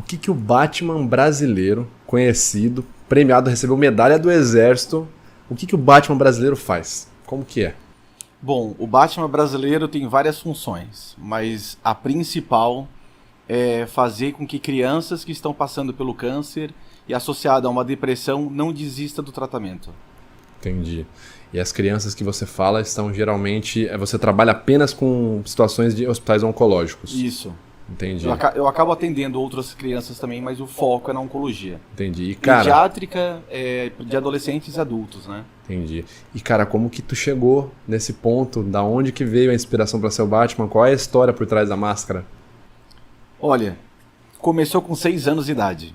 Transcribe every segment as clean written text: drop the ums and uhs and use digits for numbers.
O que que o Batman brasileiro, conhecido, premiado, recebeu medalha do Exército, o que que o Batman brasileiro faz? Como que é? Bom, o Batman brasileiro tem várias funções, mas a principal é fazer com que crianças que estão passando pelo câncer e associada a uma depressão não desista do tratamento. Entendi. E as crianças que você fala estão geralmente... Você trabalha apenas com situações de hospitais oncológicos. Isso. Entendi. Eu acabo atendendo outras crianças também, mas o foco é na oncologia. Entendi. E, cara... Pediátrica de adolescentes e adultos, né? Entendi. E, cara, como que tu chegou nesse ponto? Da onde que veio a inspiração para ser o Batman? Qual é a história por trás da máscara? Olha, começou com 6 anos de idade.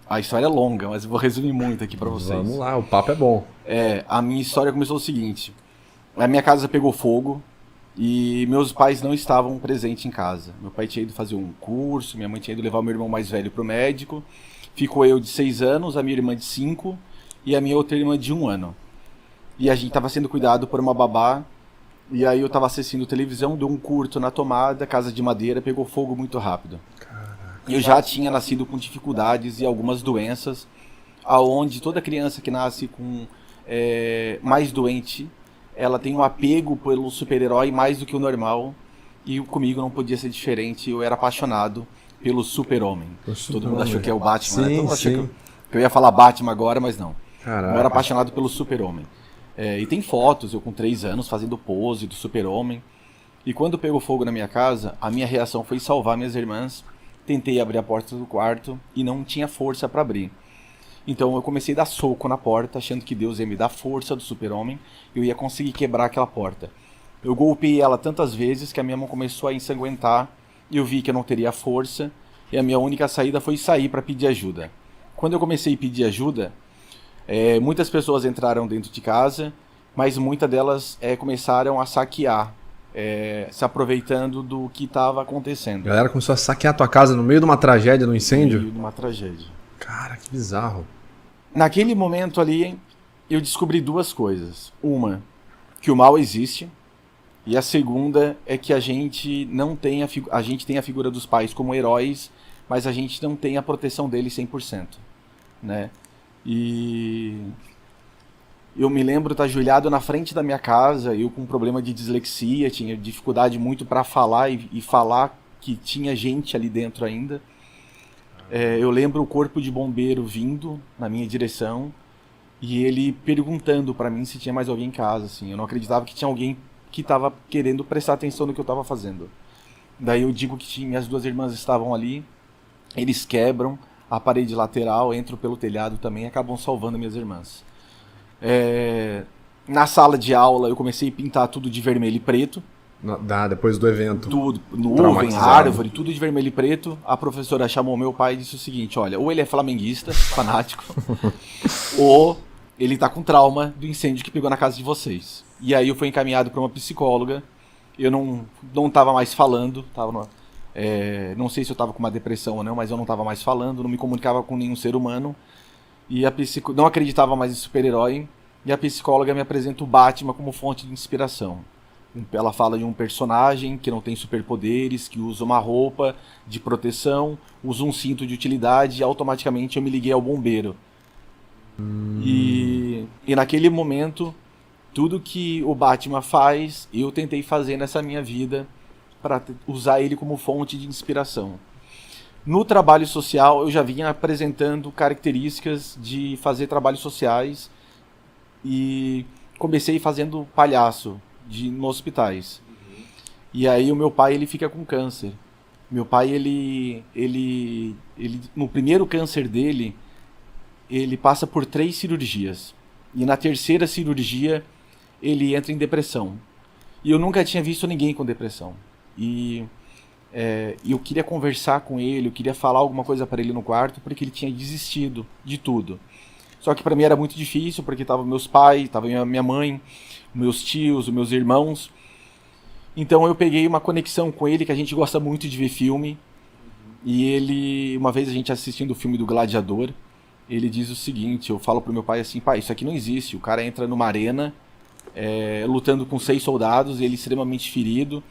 A história é longa, mas eu vou resumir muito aqui pra vocês. Vamos lá, o papo é bom. A minha história começou o seguinte. A minha casa pegou fogo e meus pais não estavam presentes em casa. Meu pai tinha ido fazer um curso, minha mãe tinha ido levar o meu irmão mais velho pro médico. Ficou eu de 6 anos, a minha irmã de 5 e a minha outra irmã de 1 ano. E a gente estava sendo cuidado por uma babá. E aí eu estava assistindo televisão, deu um curto na tomada, casa de madeira, pegou fogo muito rápido. E eu já tinha nascido com dificuldades e algumas doenças, aonde toda criança que nasce com mais doente, ela tem um apego pelo super-herói mais do que o normal. E comigo não podia ser diferente, eu era apaixonado pelo super-homem. Todo mundo achou que é o Batman, né? Todo mundo achou que eu ia falar Batman agora, mas não. Caraca. Eu era apaixonado pelo super-homem. E tem fotos, eu com 3 anos fazendo pose do super-homem. E quando pegou fogo na minha casa, a minha reação foi salvar minhas irmãs. Tentei abrir a porta do quarto e não tinha força para abrir. Então eu comecei a dar soco na porta, achando que Deus ia me dar força do super-homem e eu ia conseguir quebrar aquela porta. Eu golpeei ela tantas vezes que a minha mão começou a ensanguentar e eu vi que eu não teria força e a minha única saída foi sair para pedir ajuda. Quando eu comecei a pedir ajuda, muitas pessoas entraram dentro de casa, mas muitas delas começaram a saquear, se aproveitando do que estava acontecendo. A galera começou a saquear a tua casa no meio de uma tragédia, no incêndio? No meio de uma tragédia. Cara, que bizarro. Naquele momento ali, eu descobri 2 coisas. Uma, que o mal existe. E a segunda é que a gente não tem a gente tem a figura dos pais como heróis, mas a gente não tem a proteção deles 100%, né? E eu me lembro de estar ajoelhado na frente da minha casa, eu com problema de dislexia, tinha dificuldade muito para falar e falar que tinha gente ali dentro ainda. Eu lembro o corpo de bombeiro vindo na minha direção e ele perguntando para mim se tinha mais alguém em casa, assim. Eu não acreditava que tinha alguém que estava querendo prestar atenção no que eu estava fazendo. Daí eu digo que minhas 2 irmãs estavam ali, eles quebram a parede lateral, entram pelo telhado também e acabam salvando minhas irmãs. Na sala de aula eu comecei a pintar tudo de vermelho e preto. Depois do evento. Tudo, nuvem, árvore, tudo de vermelho e preto. A professora chamou meu pai e disse o seguinte: olha, ou ele é flamenguista, fanático, ou ele tá com trauma do incêndio que pegou na casa de vocês. E aí eu fui encaminhado para uma psicóloga. Eu não tava mais falando, não sei se eu tava com uma depressão ou não, mas eu não tava mais falando, não me comunicava com nenhum ser humano. E não acreditava mais em super-herói. E a psicóloga me apresenta o Batman como fonte de inspiração. Ela fala de um personagem que não tem superpoderes, que usa uma roupa de proteção, usa um cinto de utilidade e automaticamente eu me liguei ao bombeiro. E naquele momento, tudo que o Batman faz, eu tentei fazer nessa minha vida para usar ele como fonte de inspiração. No trabalho social, eu já vinha apresentando características de fazer trabalhos sociais e comecei fazendo palhaço nos hospitais. E aí o meu pai, ele fica com câncer. Meu pai, ele no primeiro câncer dele, ele passa por 3 cirurgias. E na 3ª cirurgia, ele entra em depressão. E eu nunca tinha visto ninguém com depressão. E eu queria conversar com ele, eu queria falar alguma coisa para ele no quarto, porque ele tinha desistido de tudo. Só que para mim era muito difícil, porque estavam meus pais, estava minha mãe, meus tios, os meus irmãos. Então eu peguei uma conexão com ele, que a gente gosta muito de ver filme. E ele, uma vez a gente assistindo o filme do Gladiador, ele diz o seguinte, eu falo pro meu pai assim: pai, isso aqui não existe. O cara entra numa arena, lutando com 6 soldados, ele extremamente ferido,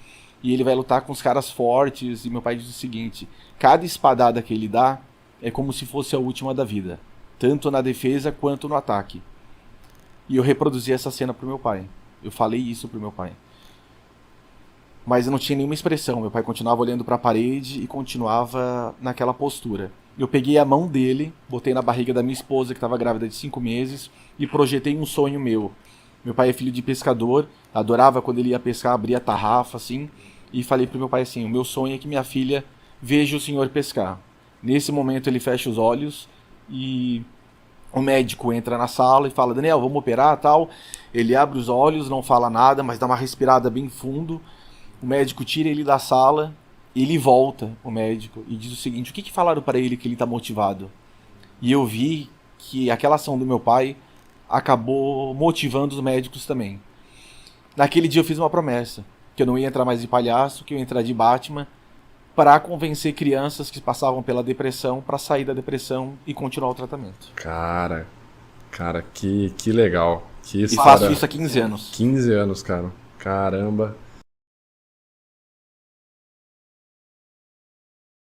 e ele vai lutar com os caras fortes. E meu pai diz o seguinte: cada espadada que ele dá é como se fosse a última da vida, tanto na defesa quanto no ataque. E eu reproduzi essa cena pro meu pai. Eu falei isso pro meu pai. Mas eu não tinha nenhuma expressão. Meu pai continuava olhando para a parede e continuava naquela postura. Eu peguei a mão dele, botei na barriga da minha esposa, que estava grávida de 5 meses, e projetei um sonho meu. Meu pai é filho de pescador, adorava quando ele ia pescar, abria a tarrafa, assim, e falei pro meu pai assim: o meu sonho é que minha filha veja o senhor pescar. Nesse momento ele fecha os olhos e o médico entra na sala e fala: Daniel, vamos operar, tal. Ele abre os olhos, não fala nada, mas dá uma respirada bem fundo. O médico tira ele da sala, ele volta, o médico, e diz o seguinte: o que falaram para ele que ele está motivado? E eu vi que aquela ação do meu pai acabou motivando os médicos também. Naquele dia eu fiz uma promessa, que eu não ia entrar mais de palhaço, que eu ia entrar de Batman, para convencer crianças que passavam pela depressão para sair da depressão e continuar o tratamento. Cara, que legal. Que E história. faço isso há 15 anos. 15 anos, cara. Caramba.